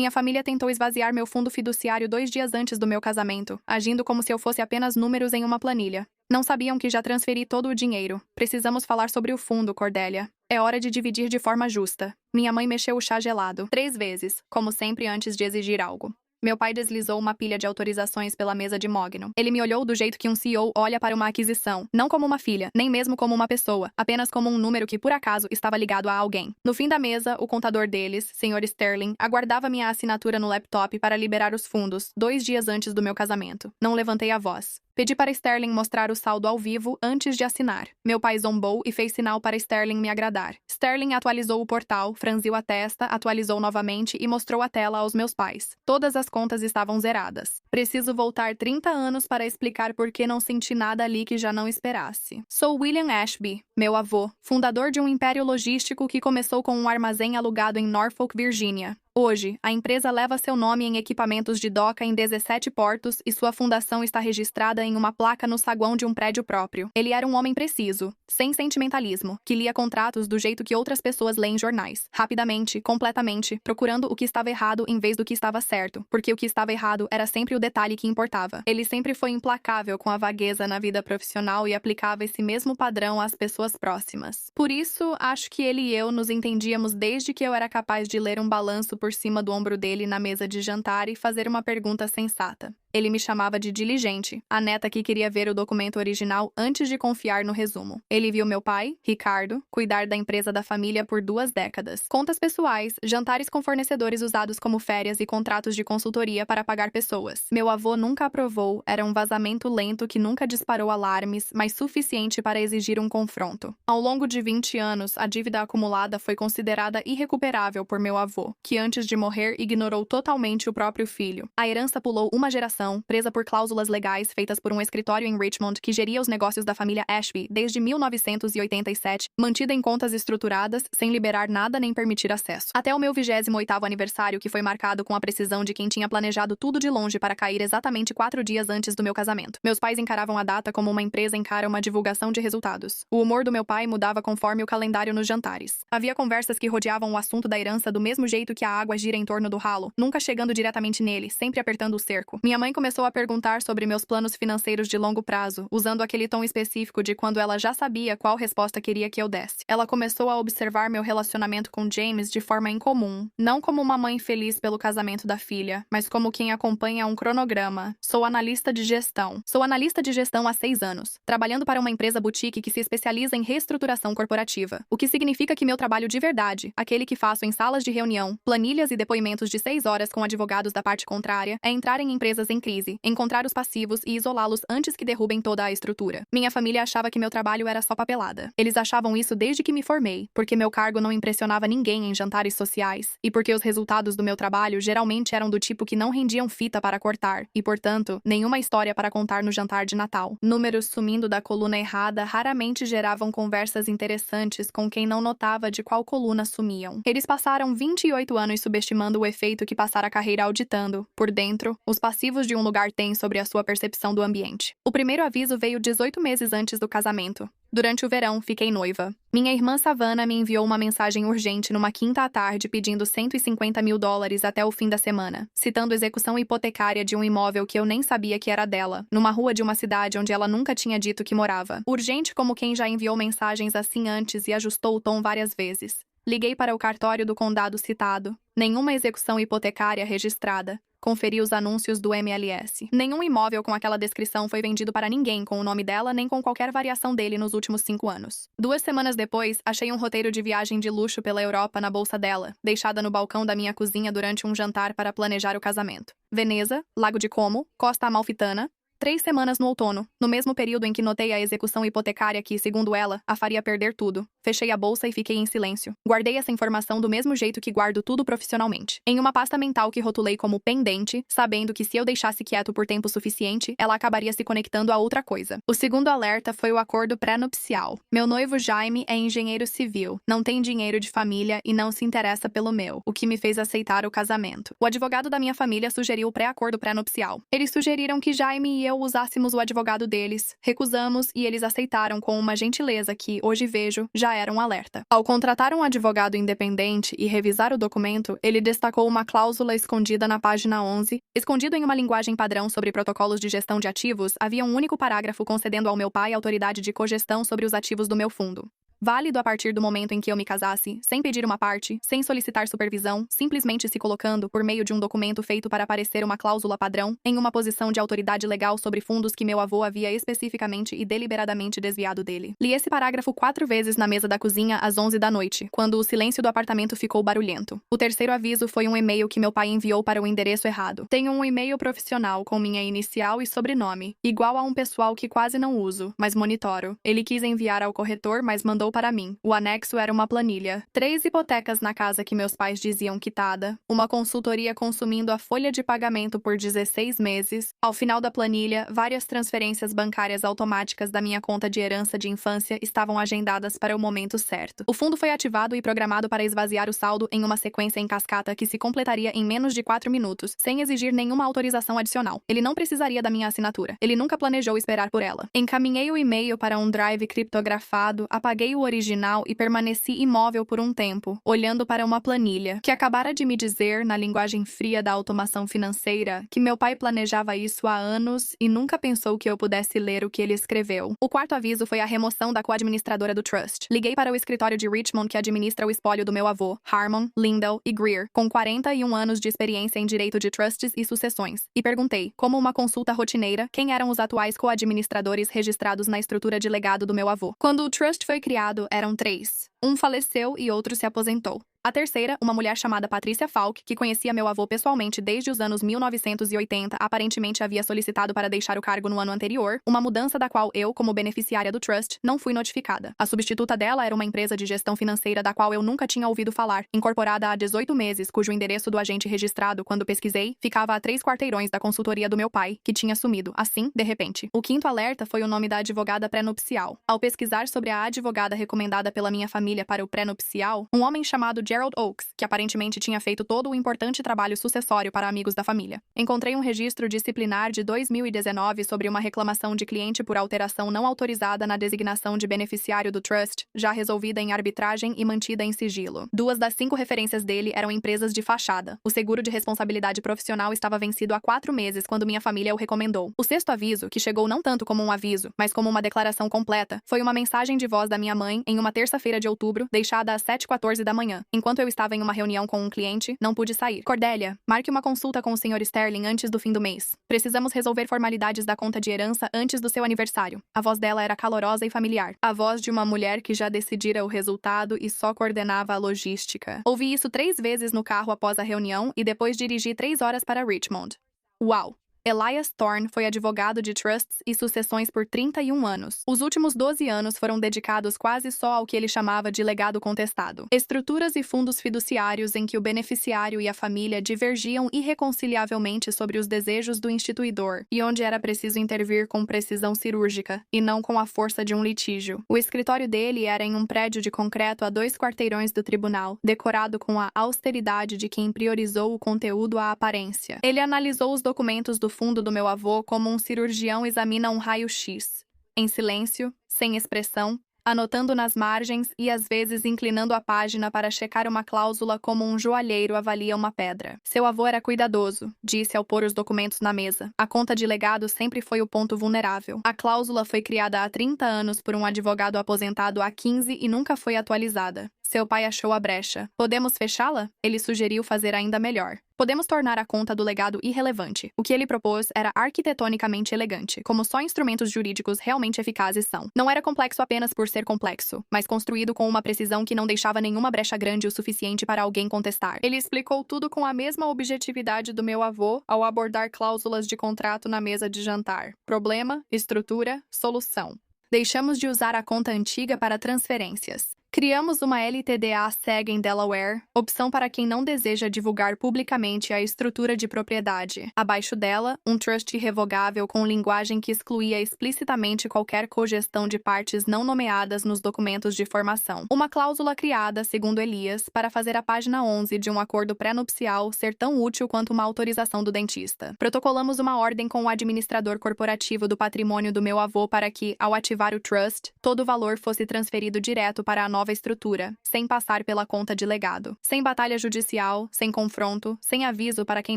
Minha família tentou esvaziar meu fundo fiduciário 2 dias antes do meu casamento, agindo como se eu fosse apenas números em uma planilha. Não sabiam que já transferi todo o dinheiro. Precisamos falar sobre o fundo, Cordélia. É hora de dividir de forma justa. Minha mãe mexeu o chá gelado 3 vezes, como sempre antes de exigir algo. Meu pai deslizou uma pilha de autorizações pela mesa de mogno. Ele me olhou do jeito que um CEO olha para uma aquisição, não como uma filha, nem mesmo como uma pessoa, apenas como um número que por acaso estava ligado a alguém. No fim da mesa, o contador deles, Sr. Sterling, aguardava minha assinatura no laptop para liberar os fundos, 2 dias antes do meu casamento. Não levantei a voz. Pedi para Sterling mostrar o saldo ao vivo antes de assinar. Meu pai zombou e fez sinal para Sterling me agradar. Sterling atualizou o portal, franziu a testa, atualizou novamente e mostrou a tela aos meus pais. Todas as contas estavam zeradas. Preciso voltar 30 anos para explicar por que não senti nada ali que já não esperasse. Sou William Ashby, meu avô, fundador de um império logístico que começou com um armazém alugado em Norfolk, Virgínia. Hoje, a empresa leva seu nome em equipamentos de doca em 17 portos e sua fundação está registrada em uma placa no saguão de um prédio próprio. Ele era um homem preciso, sem sentimentalismo, que lia contratos do jeito que outras pessoas leem jornais, rapidamente, completamente, procurando o que estava errado em vez do que estava certo, porque o que estava errado era sempre o detalhe que importava. Ele sempre foi implacável com a vagueza na vida profissional e aplicava esse mesmo padrão às pessoas próximas. Por isso, acho que ele e eu nos entendíamos desde que eu era capaz de ler um balanço por cima do ombro dele na mesa de jantar e fazer uma pergunta sensata. Ele me chamava de diligente, a neta que queria ver o documento original antes de confiar no resumo. Ele viu meu pai, Ricardo, cuidar da empresa da família por 2 décadas. Contas pessoais, jantares com fornecedores usados como férias e contratos de consultoria para pagar pessoas. Meu avô nunca aprovou, era um vazamento lento que nunca disparou alarmes, mas suficiente para exigir um confronto. Ao longo de 20 anos, a dívida acumulada foi considerada irrecuperável por meu avô, que antes de morrer ignorou totalmente o próprio filho. A herança pulou uma geração, presa por cláusulas legais feitas por um escritório em Richmond que geria os negócios da família Ashby desde 1987, mantida em contas estruturadas, sem liberar nada nem permitir acesso. Até o meu 28º aniversário, que foi marcado com a precisão de quem tinha planejado tudo de longe para cair exatamente 4 dias antes do meu casamento. Meus pais encaravam a data como uma empresa encara uma divulgação de resultados. O humor do meu pai mudava conforme o calendário nos jantares. Havia conversas que rodeavam o assunto da herança do mesmo jeito que a água gira em torno do ralo, nunca chegando diretamente nele, sempre apertando o cerco. Minha mãe começou a perguntar sobre meus planos financeiros de longo prazo, usando aquele tom específico de quando ela já sabia qual resposta queria que eu desse. Ela começou a observar meu relacionamento com James de forma incomum, não como uma mãe feliz pelo casamento da filha, mas como quem acompanha um cronograma. Sou analista de gestão. Sou analista de gestão há 6 anos, trabalhando para uma empresa boutique que se especializa em reestruturação corporativa, o que significa que meu trabalho de verdade, aquele que faço em salas de reunião, planilhas e depoimentos de 6 horas com advogados da parte contrária, é entrar em empresas em crise, encontrar os passivos e isolá-los antes que derrubem toda a estrutura. Minha família achava que meu trabalho era só papelada. Eles achavam isso desde que me formei, porque meu cargo não impressionava ninguém em jantares sociais, e porque os resultados do meu trabalho geralmente eram do tipo que não rendiam fita para cortar, e, portanto, nenhuma história para contar no jantar de Natal. Números sumindo da coluna errada raramente geravam conversas interessantes com quem não notava de qual coluna sumiam. Eles passaram 28 anos subestimando o efeito que passar a carreira auditando, por dentro, os passivos de um lugar tem sobre a sua percepção do ambiente. O primeiro aviso veio 18 meses antes do casamento. Durante o verão, fiquei noiva. Minha irmã Savannah me enviou uma mensagem urgente numa quinta à tarde pedindo $150 mil até o fim da semana, citando execução hipotecária de um imóvel que eu nem sabia que era dela, numa rua de uma cidade onde ela nunca tinha dito que morava. Urgente como quem já enviou mensagens assim antes e ajustou o tom várias vezes. Liguei para o cartório do condado citado. Nenhuma execução hipotecária registrada. Conferi os anúncios do MLS. Nenhum imóvel com aquela descrição foi vendido para ninguém com o nome dela nem com qualquer variação dele nos últimos 5 anos. 2 semanas depois, achei um roteiro de viagem de luxo pela Europa na bolsa dela, deixada no balcão da minha cozinha durante um jantar para planejar o casamento. Veneza, Lago de Como, Costa Amalfitana. 3 semanas no outono, no mesmo período em que notei a execução hipotecária que, segundo ela, a faria perder tudo. Fechei a bolsa e fiquei em silêncio. Guardei essa informação do mesmo jeito que guardo tudo profissionalmente. Em uma pasta mental que rotulei como pendente, sabendo que se eu deixasse quieto por tempo suficiente, ela acabaria se conectando a outra coisa. O segundo alerta foi o acordo pré-nupcial. Meu noivo Jaime é engenheiro civil, não tem dinheiro de família e não se interessa pelo meu, o que me fez aceitar o casamento. O advogado da minha família sugeriu o pré-acordo pré-nupcial. Eles sugeriram que Jaime e eu usássemos o advogado deles. Recusamos e eles aceitaram com uma gentileza que, hoje vejo, já era um alerta. Ao contratar um advogado independente e revisar o documento, ele destacou uma cláusula escondida na página 11. Escondido em uma linguagem padrão sobre protocolos de gestão de ativos, havia um único parágrafo concedendo ao meu pai autoridade de cogestão sobre os ativos do meu fundo. Válido a partir do momento em que eu me casasse, sem pedir uma parte, sem solicitar supervisão, simplesmente se colocando, por meio de um documento feito para parecer uma cláusula padrão, em uma posição de autoridade legal sobre fundos que meu avô havia especificamente e deliberadamente desviado dele. Li esse parágrafo 4 vezes na mesa da cozinha às 11 da noite, quando o silêncio do apartamento ficou barulhento. O terceiro aviso foi um e-mail que meu pai enviou para o endereço errado. Tenho um e-mail profissional com minha inicial e sobrenome, igual a um pessoal que quase não uso, mas monitoro. Ele quis enviar ao corretor, mas mandou para mim. O anexo era uma planilha. 3 hipotecas na casa que meus pais diziam quitada, uma consultoria consumindo a folha de pagamento por 16 meses. Ao final da planilha, várias transferências bancárias automáticas da minha conta de herança de infância estavam agendadas para o momento certo. O fundo foi ativado e programado para esvaziar o saldo em uma sequência em cascata que se completaria em menos de 4 minutos, sem exigir nenhuma autorização adicional. Ele não precisaria da minha assinatura. Ele nunca planejou esperar por ela. Encaminhei o e-mail para um drive criptografado, apaguei o original e permaneci imóvel por um tempo, olhando para uma planilha, que acabara de me dizer, na linguagem fria da automação financeira, que meu pai planejava isso há anos e nunca pensou que eu pudesse ler o que ele escreveu. O quarto aviso foi a remoção da coadministradora do Trust. Liguei para o escritório de Richmond que administra o espólio do meu avô, Harmon, Lindell e Greer, com 41 anos de experiência em direito de trusts e sucessões, e perguntei, como uma consulta rotineira, quem eram os atuais coadministradores registrados na estrutura de legado do meu avô. Quando o Trust foi criado, eram 3. Um faleceu e outro se aposentou. A terceira, uma mulher chamada Patricia Falk, que conhecia meu avô pessoalmente desde os anos 1980, aparentemente havia solicitado para deixar o cargo no ano anterior, uma mudança da qual eu, como beneficiária do Trust, não fui notificada. A substituta dela era uma empresa de gestão financeira da qual eu nunca tinha ouvido falar, incorporada há 18 meses, cujo endereço do agente registrado, quando pesquisei, ficava a 3 quarteirões da consultoria do meu pai, que tinha sumido, assim, de repente. O quinto alerta foi o nome da advogada pré-nupcial. Ao pesquisar sobre a advogada recomendada pela minha família para o pré-nupcial, um homem chamado Gerald Oakes, que aparentemente tinha feito todo o importante trabalho sucessório para amigos da família. Encontrei um registro disciplinar de 2019 sobre uma reclamação de cliente por alteração não autorizada na designação de beneficiário do Trust, já resolvida em arbitragem e mantida em sigilo. 2 das 5 referências dele eram empresas de fachada. O seguro de responsabilidade profissional estava vencido há 4 meses quando minha família o recomendou. O sexto aviso, que chegou não tanto como um aviso, mas como uma declaração completa, foi uma mensagem de voz da minha mãe em uma terça-feira de outubro, deixada às 7h14 da manhã. Enquanto eu estava em uma reunião com um cliente, não pude sair. Cordélia, marque uma consulta com o Sr. Sterling antes do fim do mês. Precisamos resolver formalidades da conta de herança antes do seu aniversário. A voz dela era calorosa e familiar. A voz de uma mulher que já decidira o resultado e só coordenava a logística. Ouvi isso 3 vezes no carro após a reunião e depois dirigi 3 horas para Richmond. Uau! Elias Thorne foi advogado de trusts e sucessões por 31 anos. Os últimos 12 anos foram dedicados quase só ao que ele chamava de legado contestado. Estruturas e fundos fiduciários em que o beneficiário e a família divergiam irreconciliavelmente sobre os desejos do instituidor e onde era preciso intervir com precisão cirúrgica e não com a força de um litígio. O escritório dele era em um prédio de concreto a 2 quarteirões do tribunal, decorado com a austeridade de quem priorizou o conteúdo à aparência. Ele analisou os documentos do fundo do meu avô como um cirurgião examina um raio-x, em silêncio, sem expressão, anotando nas margens e às vezes inclinando a página para checar uma cláusula como um joalheiro avalia uma pedra. Seu avô era cuidadoso, disse ao pôr os documentos na mesa. A conta de legado sempre foi o ponto vulnerável. A cláusula foi criada há 30 anos por um advogado aposentado há 15 e nunca foi atualizada. Seu pai achou a brecha. Podemos fechá-la? Ele sugeriu fazer ainda melhor. Podemos tornar a conta do legado irrelevante. O que ele propôs era arquitetonicamente elegante, como só instrumentos jurídicos realmente eficazes são. Não era complexo apenas por ser complexo, mas construído com uma precisão que não deixava nenhuma brecha grande o suficiente para alguém contestar. Ele explicou tudo com a mesma objetividade do meu avô ao abordar cláusulas de contrato na mesa de jantar. Problema, estrutura, solução. Deixamos de usar a conta antiga para transferências. Criamos uma LTDA SEG em Delaware, opção para quem não deseja divulgar publicamente a estrutura de propriedade. Abaixo dela, um trust irrevogável com linguagem que excluía explicitamente qualquer cogestão de partes não nomeadas nos documentos de formação. Uma cláusula criada, segundo Elias, para fazer a página 11 de um acordo pré-nupcial ser tão útil quanto uma autorização do dentista. Protocolamos uma ordem com o administrador corporativo do patrimônio do meu avô para que, ao ativar o trust, todo o valor fosse transferido direto para a nova estrutura, sem passar pela conta de legado. Sem batalha judicial, sem confronto, sem aviso para quem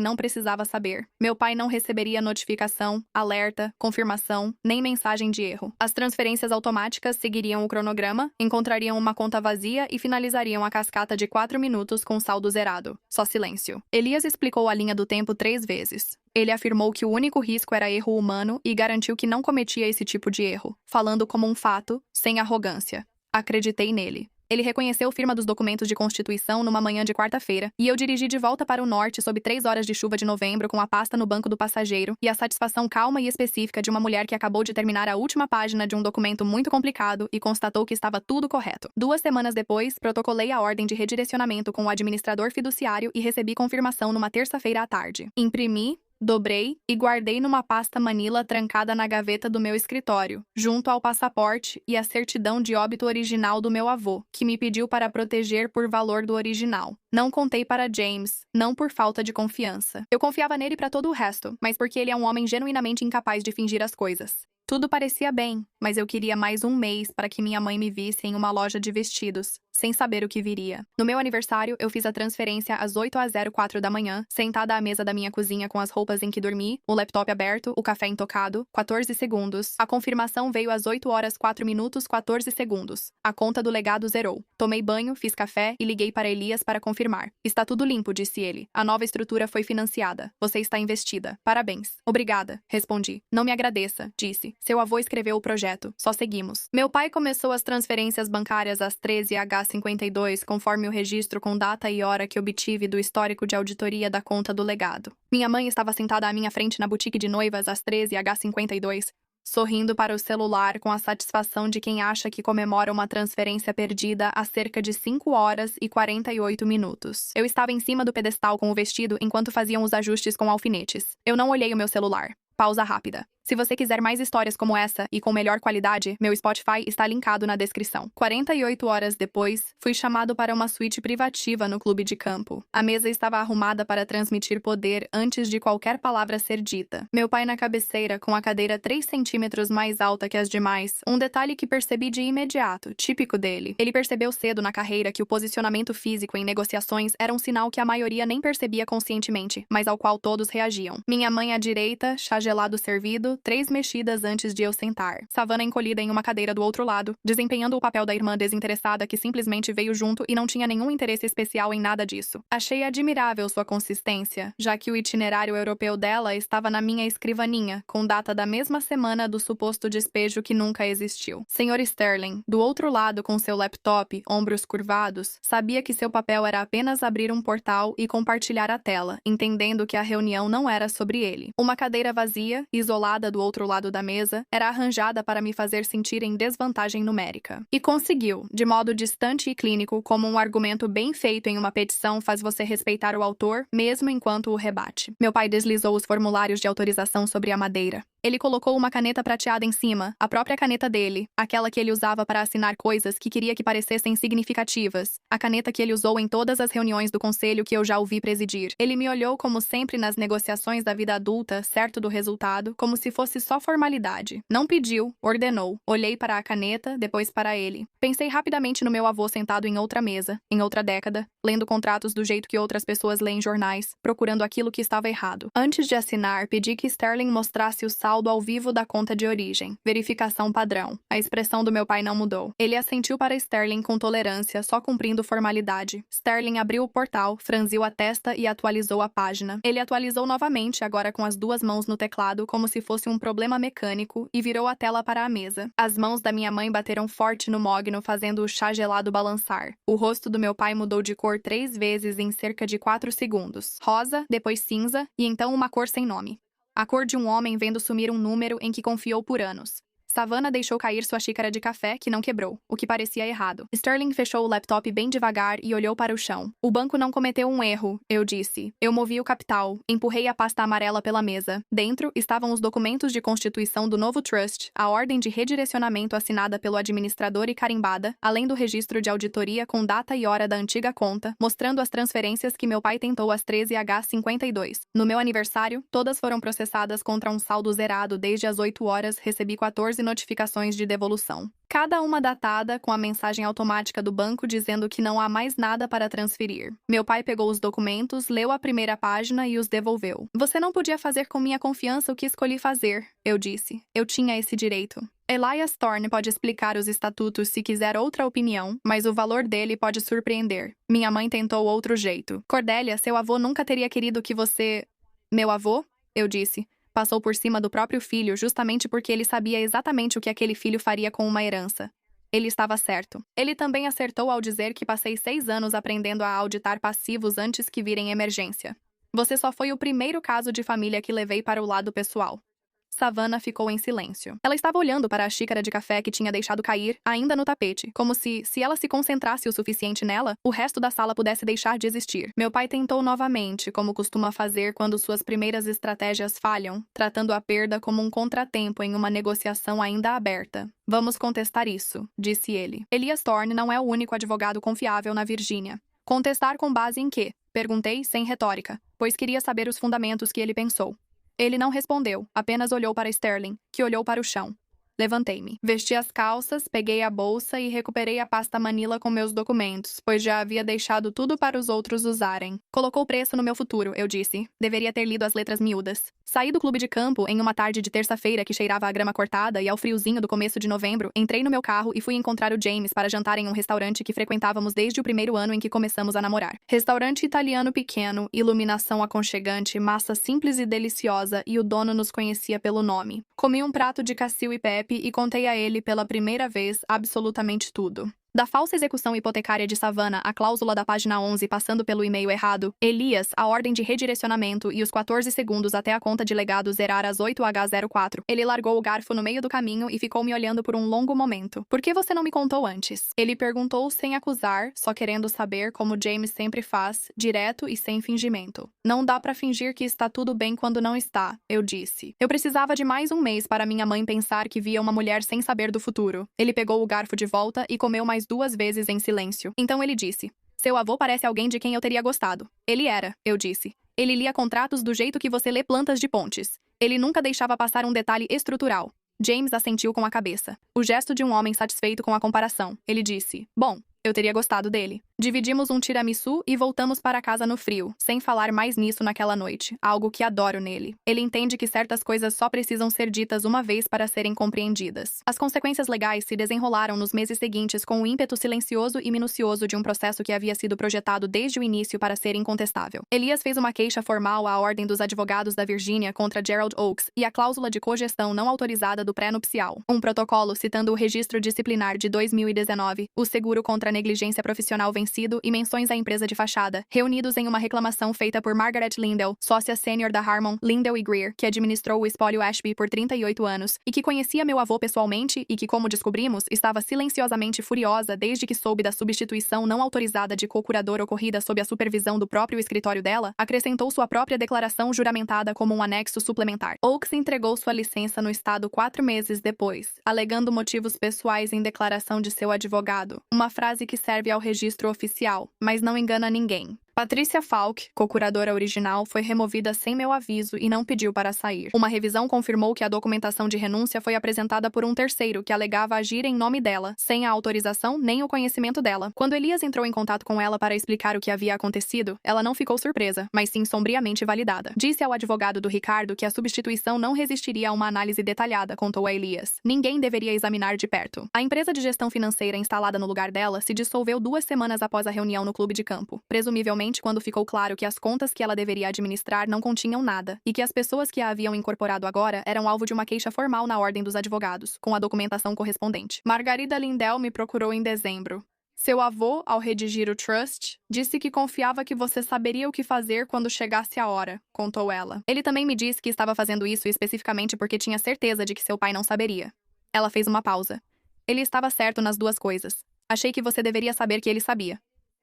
não precisava saber. Meu pai não receberia notificação, alerta, confirmação, nem mensagem de erro. As transferências automáticas seguiriam o cronograma, encontrariam uma conta vazia e finalizariam a cascata de 4 minutos com saldo zerado. Só silêncio. Elias explicou a linha do tempo 3 vezes. Ele afirmou que o único risco era erro humano e garantiu que não cometia esse tipo de erro, falando como um fato, sem arrogância. Acreditei nele. Ele reconheceu firma dos documentos de constituição numa manhã de quarta-feira, e eu dirigi de volta para o norte sob 3 horas de chuva de novembro com a pasta no banco do passageiro e a satisfação calma e específica de uma mulher que acabou de terminar a última página de um documento muito complicado e constatou que estava tudo correto. 2 semanas depois, protocolei a ordem de redirecionamento com o administrador fiduciário e recebi confirmação numa terça-feira à tarde. Imprimi, dobrei e guardei numa pasta Manila trancada na gaveta do meu escritório, junto ao passaporte e a certidão de óbito original do meu avô, que me pediu para proteger por valor do original. Não contei para James, não por falta de confiança. Eu confiava nele para todo o resto, mas porque ele é um homem genuinamente incapaz de fingir as coisas. Tudo parecia bem, mas eu queria mais um mês para que minha mãe me visse em uma loja de vestidos, sem saber o que viria. No meu aniversário, eu fiz a transferência às 8h04 da manhã, sentada à mesa da minha cozinha com as roupas em que dormi, o laptop aberto, o café intocado, 14 segundos. A confirmação veio às 8h04 14 segundos. A conta do legado zerou. Tomei banho, fiz café e liguei para Elias para confirmar. Está tudo limpo, disse ele. A nova estrutura foi financiada. Você está investida. Parabéns. Obrigada, respondi. Não me agradeça, disse. Seu avô escreveu o projeto. Só seguimos. Meu pai começou as transferências bancárias às 13h52, conforme o registro com data e hora que obtive do histórico de auditoria da conta do legado. Minha mãe estava sentada à minha frente na boutique de noivas às 13h52, sorrindo para o celular com a satisfação de quem acha que comemora uma transferência perdida há cerca de 5 horas e 48 minutos. Eu estava em cima do pedestal com o vestido enquanto faziam os ajustes com alfinetes. Eu não olhei o meu celular. Pausa rápida. Se você quiser mais histórias como essa e com melhor qualidade, meu Spotify está linkado na descrição. 48 horas depois, fui chamado para uma suíte privativa no clube de campo. A mesa estava arrumada para transmitir poder antes de qualquer palavra ser dita. Meu pai na cabeceira, com a cadeira 3 centímetros mais alta que as demais, um detalhe que percebi de imediato, típico dele. Ele percebeu cedo na carreira que o posicionamento físico em negociações era um sinal que a maioria nem percebia conscientemente, mas ao qual todos reagiam. Minha mãe à direita, chá gelado servido, 3 mexidas antes de eu sentar. Savannah encolhida em uma cadeira do outro lado, desempenhando o papel da irmã desinteressada que simplesmente veio junto e não tinha nenhum interesse especial em nada disso. Achei admirável sua consistência, já que o itinerário europeu dela estava na minha escrivaninha, com data da mesma semana do suposto despejo que nunca existiu. Sr. Sterling, do outro lado com seu laptop, ombros curvados, sabia que seu papel era apenas abrir um portal e compartilhar a tela, entendendo que a reunião não era sobre ele. Uma cadeira vazia, isolada do outro lado da mesa, era arranjada para me fazer sentir em desvantagem numérica. E conseguiu, de modo distante e clínico, como um argumento bem feito em uma petição faz você respeitar o autor, mesmo enquanto o rebate. Meu pai deslizou os formulários de autorização sobre a madeira. Ele colocou uma caneta prateada em cima, a própria caneta dele, aquela que ele usava para assinar coisas que queria que parecessem significativas, a caneta que ele usou em todas as reuniões do conselho que eu já ouvi presidir. Ele me olhou como sempre nas negociações da vida adulta, certo do resultado, como se fosse só formalidade. Não pediu, ordenou. Olhei para a caneta, depois para ele. Pensei rapidamente no meu avô sentado em outra mesa, em outra década, lendo contratos do jeito que outras pessoas leem jornais, procurando aquilo que estava errado. Antes de assinar, pedi que Sterling mostrasse o saldo ao vivo da conta de origem. Verificação padrão. A expressão do meu pai não mudou. Ele assentiu para Sterling com tolerância, só cumprindo formalidade. Sterling abriu o portal, franziu a testa e atualizou a página. Ele atualizou novamente, agora com as 2 mãos no teclado, como se fosse um problema mecânico, e virou a tela para a mesa. As mãos da minha mãe bateram forte no mogno, fazendo o chá gelado balançar. O rosto do meu pai mudou de cor 3 vezes em cerca de 4 segundos. Rosa, depois cinza, e então uma cor sem nome. A cor de um homem vendo sumir um número em que confiou por anos. Savannah deixou cair sua xícara de café, que não quebrou, o que parecia errado. Sterling fechou o laptop bem devagar e olhou para o chão. O banco não cometeu um erro, eu disse. Eu movi o capital, empurrei a pasta amarela pela mesa. Dentro estavam os documentos de constituição do novo trust, a ordem de redirecionamento assinada pelo administrador e carimbada, além do registro de auditoria com data e hora da antiga conta, mostrando as transferências que meu pai tentou às 13h52. No meu aniversário, todas foram processadas contra um saldo zerado desde as 8 horas, recebi 14 notificações de devolução. Cada uma datada com a mensagem automática do banco dizendo que não há mais nada para transferir. Meu pai pegou os documentos, leu a primeira página e os devolveu. Você não podia fazer com minha confiança o que escolhi fazer, eu disse. Eu tinha esse direito. Elias Thorne pode explicar os estatutos se quiser outra opinião, mas o valor dele pode surpreender. Minha mãe tentou outro jeito. Cordélia, seu avô nunca teria querido que você... Meu avô? Eu disse. Passou por cima do próprio filho justamente porque ele sabia exatamente o que aquele filho faria com uma herança. Ele estava certo. Ele também acertou ao dizer que passei 6 anos aprendendo a auditar passivos antes que virem emergência. Você só foi o primeiro caso de família que levei para o lado pessoal. Savannah ficou em silêncio. Ela estava olhando para a xícara de café que tinha deixado cair, ainda no tapete, como se ela se concentrasse o suficiente nela, o resto da sala pudesse deixar de existir. Meu pai tentou novamente, como costuma fazer quando suas primeiras estratégias falham, tratando a perda como um contratempo em uma negociação ainda aberta. Vamos contestar isso, disse ele. Elias Thorne não é o único advogado confiável na Virgínia. Contestar com base em quê? Perguntei sem retórica, pois queria saber os fundamentos que ele pensou. Ele não respondeu, apenas olhou para Sterling, que olhou para o chão. Levantei-me. Vesti as calças, peguei a bolsa e recuperei a pasta Manila com meus documentos, pois já havia deixado tudo para os outros usarem. Colocou preço no meu futuro, eu disse. Deveria ter lido as letras miúdas. Saí do clube de campo em uma tarde de terça-feira que cheirava a grama cortada e ao friozinho do começo de novembro, entrei no meu carro e fui encontrar o James para jantar em um restaurante que frequentávamos desde o primeiro ano em que começamos a namorar. Restaurante italiano pequeno, iluminação aconchegante, massa simples e deliciosa e o dono nos conhecia pelo nome. Comi um prato de cacio e pepe e contei a ele pela primeira vez absolutamente tudo. Da falsa execução hipotecária de Savannah, a cláusula da página 11 passando pelo e-mail errado, Elias, a ordem de redirecionamento e os 14 segundos até a conta de legado zerar às 8h04. Ele largou o garfo no meio do caminho e ficou me olhando por um longo momento. Por que você não me contou antes? Ele perguntou sem acusar, só querendo saber como James sempre faz, direto e sem fingimento. Não dá pra fingir que está tudo bem quando não está, eu disse. Eu precisava de mais um mês para minha mãe pensar que via uma mulher sem saber do futuro. Ele pegou o garfo de volta e comeu mais 2 vezes em silêncio. Então ele disse, seu avô parece alguém de quem eu teria gostado. Ele era, eu disse. Ele lia contratos do jeito que você lê plantas de pontes. Ele nunca deixava passar um detalhe estrutural. James assentiu com a cabeça. O gesto de um homem satisfeito com a comparação. Ele disse, bom, eu teria gostado dele. Dividimos um tiramisu e voltamos para casa no frio, sem falar mais nisso naquela noite, algo que adoro nele. Ele entende que certas coisas só precisam ser ditas uma vez para serem compreendidas. As consequências legais se desenrolaram nos meses seguintes com o ímpeto silencioso e minucioso de um processo que havia sido projetado desde o início para ser incontestável. Elias fez uma queixa formal à Ordem dos Advogados da Virgínia contra Gerald Oakes e a cláusula de cogestão não autorizada do pré-nupcial. Um protocolo citando o registro disciplinar de 2019, o seguro contra a negligência profissional vencido e menções à empresa de fachada, reunidos em uma reclamação feita por Margaret Lindell, sócia sênior da Harmon, Lindell e Greer, que administrou o espólio Ashby por 38 anos, e que conhecia meu avô pessoalmente e que, como descobrimos, estava silenciosamente furiosa desde que soube da substituição não autorizada de co-curador ocorrida sob a supervisão do próprio escritório dela, acrescentou sua própria declaração juramentada como um anexo suplementar. Oakes entregou sua licença no estado 4 meses depois, alegando motivos pessoais em declaração de seu advogado, uma frase que serve ao registro oficial, mas não engana ninguém. Patricia Falk, co-curadora original, foi removida sem meu aviso e não pediu para sair. Uma revisão confirmou que a documentação de renúncia foi apresentada por um terceiro que alegava agir em nome dela, sem a autorização nem o conhecimento dela. Quando Elias entrou em contato com ela para explicar o que havia acontecido, ela não ficou surpresa, mas sim sombriamente validada. Disse ao advogado do Ricardo que a substituição não resistiria a uma análise detalhada, contou a Elias. Ninguém deveria examinar de perto. A empresa de gestão financeira instalada no lugar dela se dissolveu 2 semanas após a reunião no clube de campo, presumivelmente quando ficou claro que as contas que ela deveria administrar não continham nada, e que as pessoas que a haviam incorporado agora eram alvo de uma queixa formal na Ordem dos Advogados, com a documentação correspondente. Margarida Lindell me procurou em dezembro. Seu avô, ao redigir o trust, disse que confiava que você saberia o que fazer quando chegasse a hora, contou ela. Ele também me disse que estava fazendo isso especificamente porque tinha certeza de que seu pai não saberia. Ela fez uma pausa. Ele estava certo nas duas coisas. Achei que você deveria saber que ele sabia.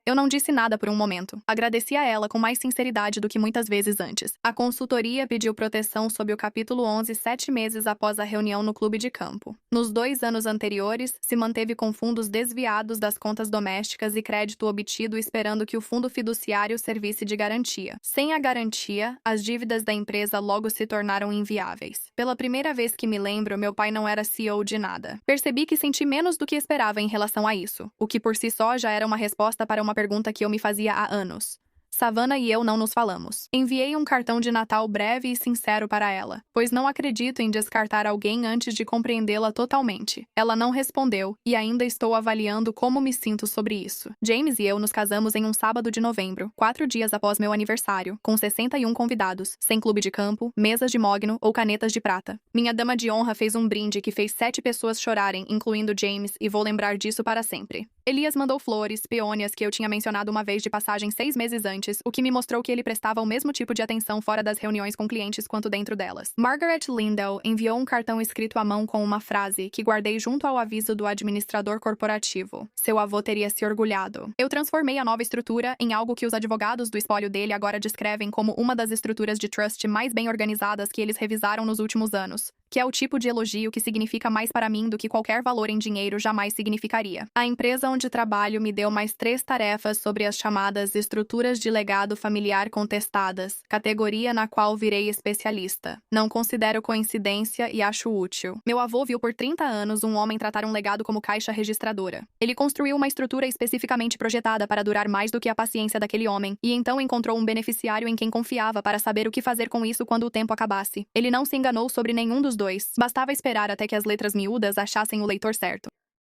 Eu não disse nada por um momento. Agradeci a ela com mais sinceridade do que muitas vezes antes. A consultoria pediu proteção sob o capítulo 11 7 meses após a reunião no clube de campo. Nos 2 anos anteriores, se manteve com fundos desviados das contas domésticas e crédito obtido esperando que o fundo fiduciário servisse de garantia. Sem a garantia, as dívidas da empresa logo se tornaram inviáveis. Pela primeira vez que me lembro, meu pai não era CEO de nada. Percebi que senti menos do que esperava em relação a isso, o que por si só já era uma resposta para uma pergunta que eu me fazia há anos. Savannah e eu não nos falamos. Enviei um cartão de Natal breve e sincero para ela, pois não acredito em descartar alguém antes de compreendê-la totalmente. Ela não respondeu, e ainda estou avaliando como me sinto sobre isso. James e eu nos casamos em um sábado de novembro, 4 dias após meu aniversário, com 61 convidados, sem clube de campo, mesas de mogno ou canetas de prata. Minha dama de honra fez um brinde que fez 7 pessoas chorarem, incluindo James, e vou lembrar disso para sempre. Elias mandou flores, peônias que eu tinha mencionado uma vez de passagem 6 meses antes, o que me mostrou que ele prestava o mesmo tipo de atenção fora das reuniões com clientes quanto dentro delas. Margaret Lindell enviou um cartão escrito à mão com uma frase que guardei junto ao aviso do administrador corporativo. Seu avô teria se orgulhado. Eu transformei a nova estrutura em algo que os advogados do espólio dele agora descrevem como uma das estruturas de trust mais bem organizadas que eles revisaram nos últimos anos, que é o tipo de elogio que significa mais para mim do que qualquer valor em dinheiro jamais significaria. A empresa onde trabalho me deu mais 3 tarefas sobre as chamadas estruturas de legado familiar contestadas, categoria na qual virei especialista. Não considero coincidência e acho útil. Meu avô viu por 30 anos um homem tratar um legado como caixa registradora. Ele construiu uma estrutura especificamente projetada para durar mais do que a paciência daquele homem, e então encontrou um beneficiário em quem confiava para saber o que fazer com isso quando o tempo acabasse. Ele não se enganou sobre nenhum dos dois. Bastava esperar até que as letras miúdas achassem o leitor certo.